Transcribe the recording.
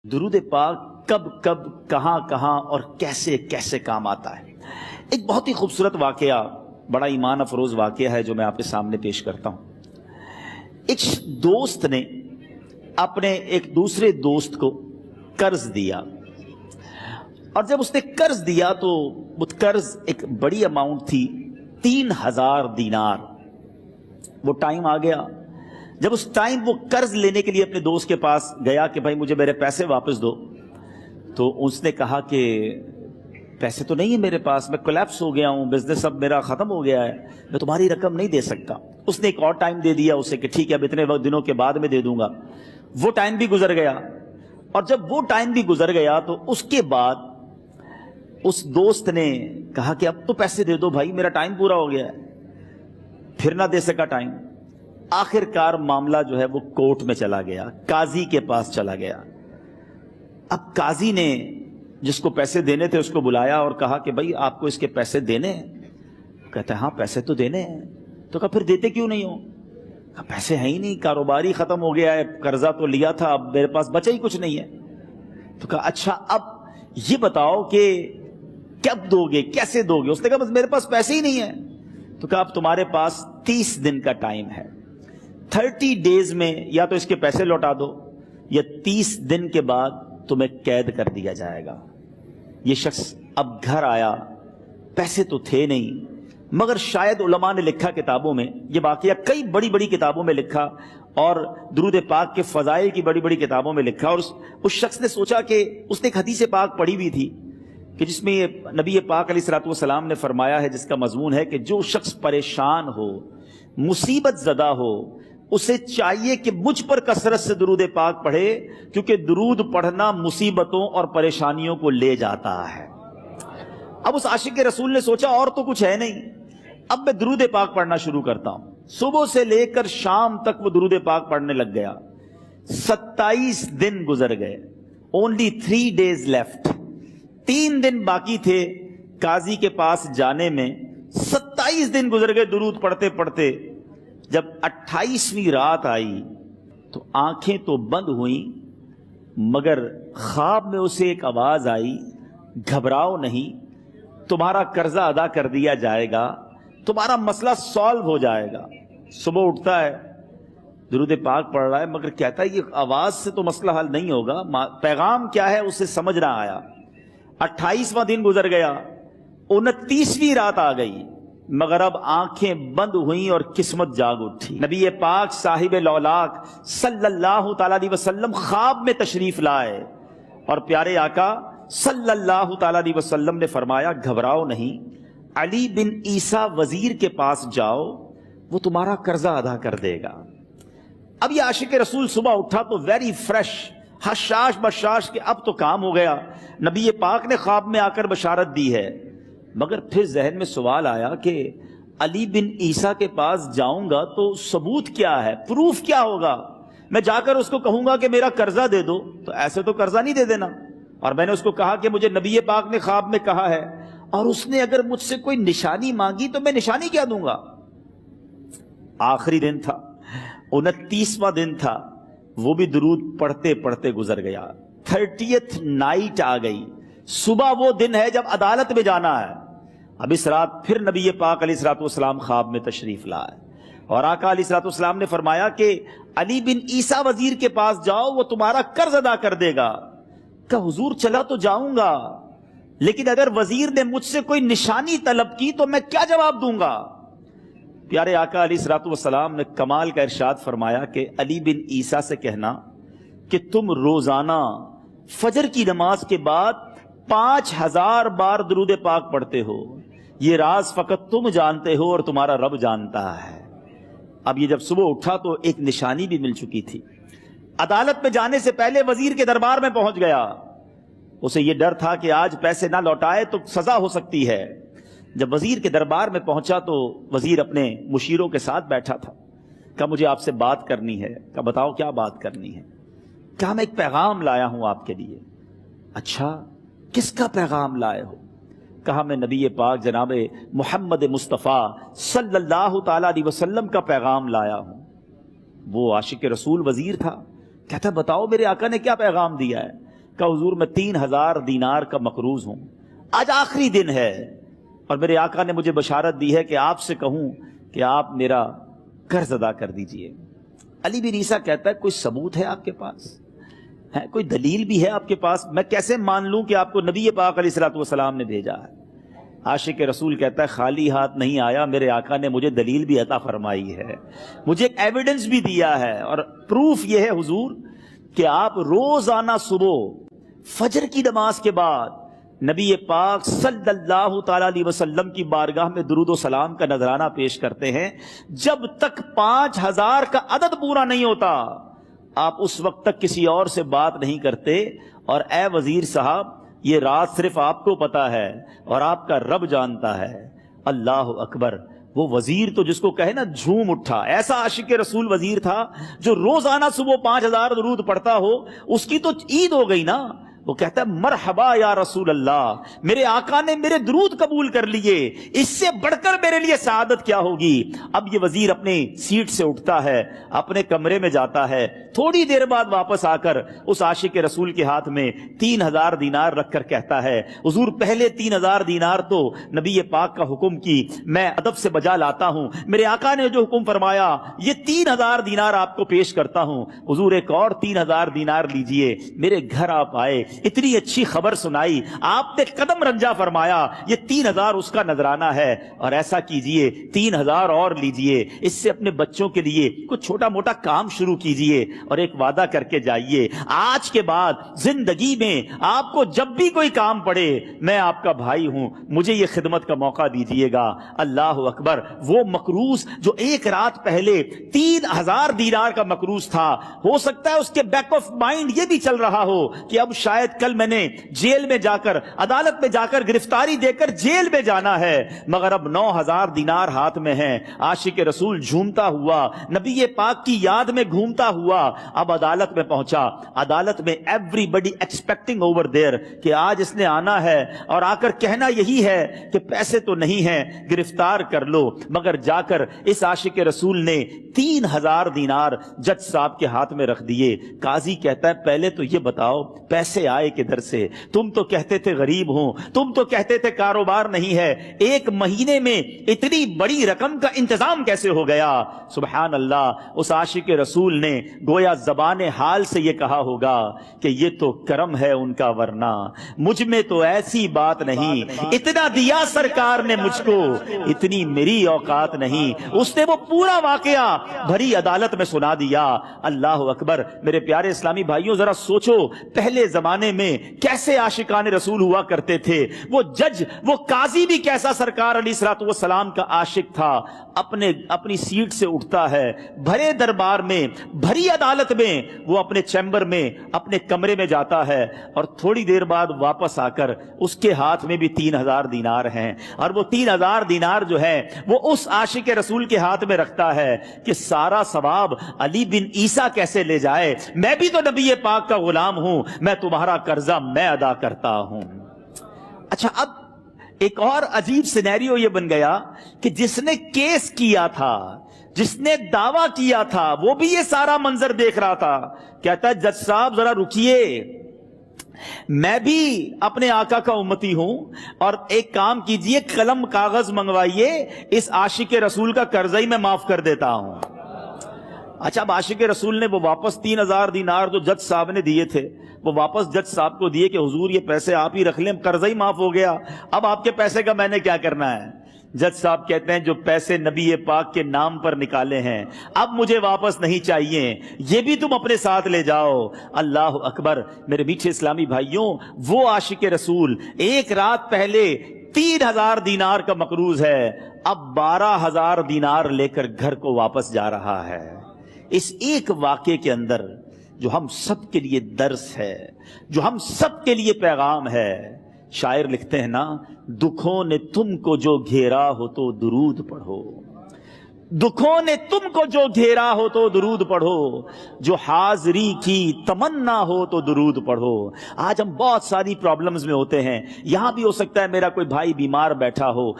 درود پاک کب کب کہاں کہاں اور کیسے کیسے کام آتا ہے۔ ایک بہت ہی خوبصورت واقعہ، بڑا ایمان افروز واقعہ ہے جو میں آپ کے سامنے پیش کرتا ہوں۔ ایک دوست نے اپنے ایک دوسرے دوست کو قرض دیا، اور جب اس نے قرض دیا تو وہ قرض ایک بڑی اماؤنٹ تھی، 3000 دینار۔ وہ ٹائم آ گیا جب اس ٹائم وہ قرض لینے کے لیے اپنے دوست کے پاس گیا کہ بھائی مجھے میرے پیسے واپس دو، تو اس نے کہا کہ پیسے تو نہیں ہے میرے پاس، میں کولیپس ہو گیا ہوں، بزنس اب میرا ختم ہو گیا ہے، میں تمہاری رقم نہیں دے سکتا۔ اس نے ایک اور ٹائم دے دیا اسے کہ ٹھیک ہے اب اتنے دنوں کے بعد میں دے دوں گا۔ وہ ٹائم بھی گزر گیا، اور جب وہ ٹائم بھی گزر گیا تو اس کے بعد اس دوست نے کہا کہ اب تو پیسے دے دو بھائی، میرا ٹائم پورا ہو گیا ہے۔ پھر نہ دے سکا ٹائم۔ آخر کار معاملہ جو ہے وہ کورٹ میں چلا گیا، قاضی کے پاس چلا گیا۔ اب قاضی نے جس کو پیسے دینے تھے اس کو بلایا اور کہا کہ بھائی آپ کو اس کے پیسے دینے ہیں؟ کہتا ہے ہاں پیسے تو دینے ہیں۔ تو کہا پھر دیتے کیوں نہیں ہو؟ کہا پیسے ہیں ہی نہیں، کاروبار ہی ختم ہو گیا ہے، قرضہ تو لیا تھا، اب میرے پاس بچا ہی کچھ نہیں ہے۔ تو کہا اچھا اب یہ بتاؤ کہ کب دو گے، کیسے دو گے؟ اس نے کہا بس میرے پاس پیسے ہی نہیں ہیں۔ تو کہا اب تمہارے پاس 30 دن کا ٹائم ہے، 30 ڈیز میں یا تو اس کے پیسے لوٹا دو یا 30 دن کے بعد تمہیں قید کر دیا جائے گا۔ یہ شخص اب گھر آیا، پیسے تو تھے نہیں، مگر شاید علماء نے لکھا کتابوں میں، یہ واقعہ کئی بڑی بڑی کتابوں میں لکھا اور درود پاک کے فضائل کی بڑی بڑی کتابوں میں لکھا، اور اس شخص نے سوچا کہ اس نے ایک حدیث پاک پڑھی ہوئی تھی کہ جس میں نبی پاک علیہ الصلوۃ والسلام نے فرمایا ہے، جس کا مضمون ہے کہ جو شخص پریشان ہو، مصیبت زدہ ہو، اسے چاہیے کہ مجھ پر کثرت سے درود پاک پڑھے، کیونکہ درود پڑھنا مصیبتوں اور پریشانیوں کو لے جاتا ہے۔ اب اس عاشق رسول نے سوچا اور تو کچھ ہے نہیں، اب میں درود پاک پڑھنا شروع کرتا ہوں۔ صبح سے لے کر شام تک وہ درود پاک پڑھنے لگ گیا۔ 27 دن گزر گئے، only 3 days left، 3 دن باقی تھے قاضی کے پاس جانے میں۔ 27 دن گزر گئے درود پڑھتے پڑھتے۔ جب 28ویں رات آئی تو آنکھیں تو بند ہوئیں، مگر خواب میں اسے ایک آواز آئی، گھبراؤ نہیں، تمہارا قرضہ ادا کر دیا جائے گا، تمہارا مسئلہ سالو ہو جائے گا۔ صبح اٹھتا ہے، درود پاک پڑھ رہا ہے، مگر کہتا ہے یہ آواز سے تو مسئلہ حل نہیں ہوگا، پیغام کیا ہے اسے سمجھ نہ آیا۔ 28واں دن گزر گیا، 29ویں رات آ گئی، مگر اب آنکھیں بند ہوئیں اور قسمت جاگ اٹھی۔ نبی پاک صاحب لولاک صلی اللہ تعالیٰ علیہ وسلم خواب میں تشریف لائے، اور پیارے آقا صلی اللہ تعالیٰ علیہ وسلم نے فرمایا گھبراؤ نہیں، علی بن عیسیٰ وزیر کے پاس جاؤ، وہ تمہارا قرضہ ادا کر دے گا۔ اب یہ عاشق رسول صبح اٹھا تو ویری فریش، حشاش بشاش کہ اب تو کام ہو گیا، نبی پاک نے خواب میں آ کر بشارت دی ہے۔ مگر پھر ذہن میں سوال آیا کہ علی بن عیسیٰ کے پاس جاؤں گا تو ثبوت کیا ہے، پروف کیا ہوگا؟ میں جا کر اس کو کہوں گا کہ میرا قرضہ دے دو تو ایسے تو قرضہ نہیں دے دینا، اور میں نے اس کو کہا کہ مجھے نبی پاک نے خواب میں کہا ہے، اور اس نے اگر مجھ سے کوئی نشانی مانگی تو میں نشانی کیا دوں گا؟ آخری دن تھا، 29واں دن تھا، وہ بھی درود پڑھتے پڑھتے گزر گیا۔ 30th نائٹ آ گئی، صبح وہ دن ہے جب عدالت میں جانا ہے۔ اب اس رات پھر نبی پاک علیہ الصلوۃ والسلام خواب میں تشریف لائے، اور آقا علیہ الصلوۃ والسلام نے فرمایا کہ علی بن عیسیٰ وزیر کے پاس جاؤ، وہ تمہارا قرض ادا کر دے گا۔ کہ حضور چلا تو جاؤں گا، لیکن اگر وزیر نے مجھ سے کوئی نشانی طلب کی تو میں کیا جواب دوں گا؟ پیارے آقا علیہ الصلوۃ والسلام نے کمال کا ارشاد فرمایا کہ علی بن عیسیٰ سے کہنا کہ تم روزانہ فجر کی نماز کے بعد 5000 بار درود پاک پڑھتے ہو، یہ راز فقط تم جانتے ہو اور تمہارا رب جانتا ہے۔ اب یہ جب صبح اٹھا تو ایک نشانی بھی مل چکی تھی۔ عدالت میں جانے سے پہلے وزیر کے دربار میں پہنچ گیا، اسے یہ ڈر تھا کہ آج پیسے نہ لوٹائے تو سزا ہو سکتی ہے۔ جب وزیر کے دربار میں پہنچا تو وزیر اپنے مشیروں کے ساتھ بیٹھا تھا۔ کہا مجھے آپ سے بات کرنی ہے۔ کہا بتاؤ کیا بات کرنی ہے؟ کہا میں ایک پیغام لایا ہوں آپ کے لیے۔ اچھا کس کا پیغام لائے ہو؟ کہا میں نبی پاک جناب محمد مصطفیٰ صلی اللہ تعالیٰ علیہ وسلم کا پیغام لایا ہوں۔ وہ عاشق رسول وزیر تھا، کہتا بتاؤ میرے آقا نے کیا پیغام دیا ہے؟ کہ حضور میں 3000 دینار کا مقروض ہوں، آج آخری دن ہے اور میرے آقا نے مجھے بشارت دی ہے کہ آپ سے کہوں کہ آپ میرا قرض ادا کر دیجئے۔ علی بن عیسیٰ کہتا ہے کوئی ثبوت ہے آپ کے پاس؟ ہے کوئی دلیل بھی ہے آپ کے پاس؟ میں کیسے مان لوں کہ آپ کو نبی پاک علیہ الصلوۃ والسلام نے بھیجا ہے؟ عاشق رسول کہتا ہے خالی ہاتھ نہیں آیا، میرے آقا نے مجھے دلیل بھی عطا فرمائی ہے، مجھے ایک ایویڈنس بھی دیا ہے، اور پروف یہ ہے حضور کہ آپ روزانہ صبح فجر کی نماز کے بعد نبی پاک صلی اللہ تعالی علیہ وسلم کی بارگاہ میں درود و سلام کا نذرانہ پیش کرتے ہیں۔ جب تک 5000 کا عدد پورا نہیں ہوتا آپ اس وقت تک کسی اور سے بات نہیں کرتے، اور اے وزیر صاحب یہ رات صرف آپ کو پتا ہے اور آپ کا رب جانتا ہے۔ اللہ اکبر! وہ وزیر تو جس کو کہے نا جھوم اٹھا، ایسا عاشق رسول وزیر تھا جو روزانہ صبح 5000 درود پڑھتا ہو، اس کی تو عید ہو گئی نا۔ وہ کہتا ہے مرحبا یا رسول اللہ، میرے آقا نے میرے درود قبول کر لیے، اس سے بڑھ کر میرے لیے سعادت کیا ہوگی؟ اب یہ وزیر اپنے سیٹ سے اٹھتا ہے، اپنے کمرے میں جاتا ہے، تھوڑی دیر بعد واپس آ کر اس عاشق رسول کے ہاتھ میں 3000 دینار رکھ کر کہتا ہے حضور پہلے 3000 دینار تو نبی پاک کا حکم کی میں ادب سے بجا لاتا ہوں، میرے آقا نے جو حکم فرمایا یہ 3000 دینار آپ کو پیش کرتا ہوں، حضور ایک اور 3000 دینار لیجئے۔ میرے گھر آپ آئے، اتنی اچھی خبر سنائی، آپ نے قدم رنجا فرمایا، یہ 3000 اس کا نذرانہ ہے، اور ایسا کیجئے 3000 اور لیجئے، اس سے اپنے بچوں کے لیے کچھ چھوٹا موٹا کام شروع کیجئے، اور ایک وعدہ کر کے جائیے آج کے بعد زندگی میں آپ کو جب بھی کوئی کام پڑے میں آپ کا بھائی ہوں، مجھے یہ خدمت کا موقع دیجئے گا۔ اللہ اکبر! وہ مقروض جو ایک رات پہلے 3000 دینار کا مقروض تھا، ہو سکتا ہے اس کے بیک آف مائنڈ یہ بھی چل رہا ہو کہ اب شاید کل میں نے جیل میں جا کر عدالت میں جا کر گرفتاری دے کر جیل میں جانا ہے، مگر اب 9000 دینار ہاتھ میں ہیں۔ عاشق رسول جھومتا ہوا نبی پاک کی یاد میں گھومتا ہوا اب عدالت میں پہنچا۔ عدالت میں everybody expecting over there کہ آج اس نے آنا ہے اور آ کر کہنا یہی ہے کہ پیسے تو نہیں ہیں، گرفتار کر لو، مگر جا کر اس عاشق رسول نے 3000 دینار جج صاحب کے ہاتھ میں رکھ دیے۔ قاضی کہتا ہے پہلے تو یہ بتاؤ پیسے آئے کدھر سے؟ تم تو کہتے تھے غریب ہوں، تم تو کہتے تھے کاروبار نہیں ہے، ایک مہینے میں اتنی بڑی رقم کا انتظام کیسے ہو گیا؟ سبحان اللہ! اس عاشق رسول نے گویا زبان حال سے یہ کہا ہوگا کہ یہ تو کرم ہے ان کا، ورنہ مجھ میں تو ایسی بات نہیں، اتنا دیا سرکار نے مجھ کو، اتنی میری اوقات نہیں۔ اس نے وہ پورا واقعہ بھری عدالت میں سنا دیا۔ اللہ اکبر! میرے پیارے اسلامی بھائیوں ذرا سوچو پہلے زمانے میں کیسے عاشقان رسول ہوا کرتے تھے، وہ جج وہ قاضی بھی کیسا سرکار علیہ الصلوۃ والسلام کا عاشق تھا۔ اپنی سیٹ سے اٹھتا ہے، بھرے دربار میں بھری عدالت میں وہ اپنے چیمبر میں اپنے کمرے میں جاتا ہے، اور تھوڑی دیر بعد واپس آ کر اس کے ہاتھ میں بھی 3000 دینار ہیں، اور وہ 3000 دینار جو ہے وہ اس عاشق رسول کے ہاتھ میں رکھتا ہے کہ سارا ثواب علی بن عیسیٰ کیسے لے جائے، میں بھی تو نبی پاک کا غلام ہوں، میں تمہارا قرضہ میں ادا کرتا ہوں۔ اچھا، اب ایک اور عجیب سینیریو یہ بن گیا کہ جس نے کیس کیا تھا، جس نے دعویٰ کیا تھا، وہ بھی یہ سارا منظر دیکھ رہا تھا۔ کہتا ہے جج صاحب ذرا رکیے، میں بھی اپنے آقا کا امتی ہوں، اور ایک کام کیجئے قلم کاغذ منگوائیے، اس عاشق رسول کا قرضہ ہی میں معاف کر دیتا ہوں۔ اچھا، اب عاشق رسول نے وہ واپس 3000 دینار جو جج صاحب نے دیے تھے وہ واپس جج صاحب کو دیے کہ حضور یہ پیسے آپ ہی رکھ لیں، قرضہ ہی معاف ہو گیا، اب آپ کے پیسے کا میں نے کیا کرنا ہے؟ جج صاحب کہتے ہیں جو پیسے نبی پاک کے نام پر نکالے ہیں اب مجھے واپس نہیں چاہیے، یہ بھی تم اپنے ساتھ لے جاؤ۔ اللہ اکبر! میرے میٹھے اسلامی بھائیوں، وہ عاشق رسول ایک رات پہلے 3000 دینار کا مقروض ہے، اب 12000 دینار لے کر گھر کو واپس جا رہا ہے۔ اس ایک واقعے کے اندر جو ہم سب کے لیے درس ہے، جو ہم سب کے لیے پیغام ہے، شاعر لکھتے ہیں نا، دکھوں نے تم کو جو گھیرا ہو تو درود پڑھو، دکھوں نے تم کو جو گھیرا ہو تو درود پڑھو، جو حاضری کی تمنا ہو تو درود پڑھو۔ آج ہم بہت ساری پرابلمز میں ہوتے ہیں، یہاں بھی ہو سکتا ہے میرا کوئی بھائی بیمار بیٹھا ہو،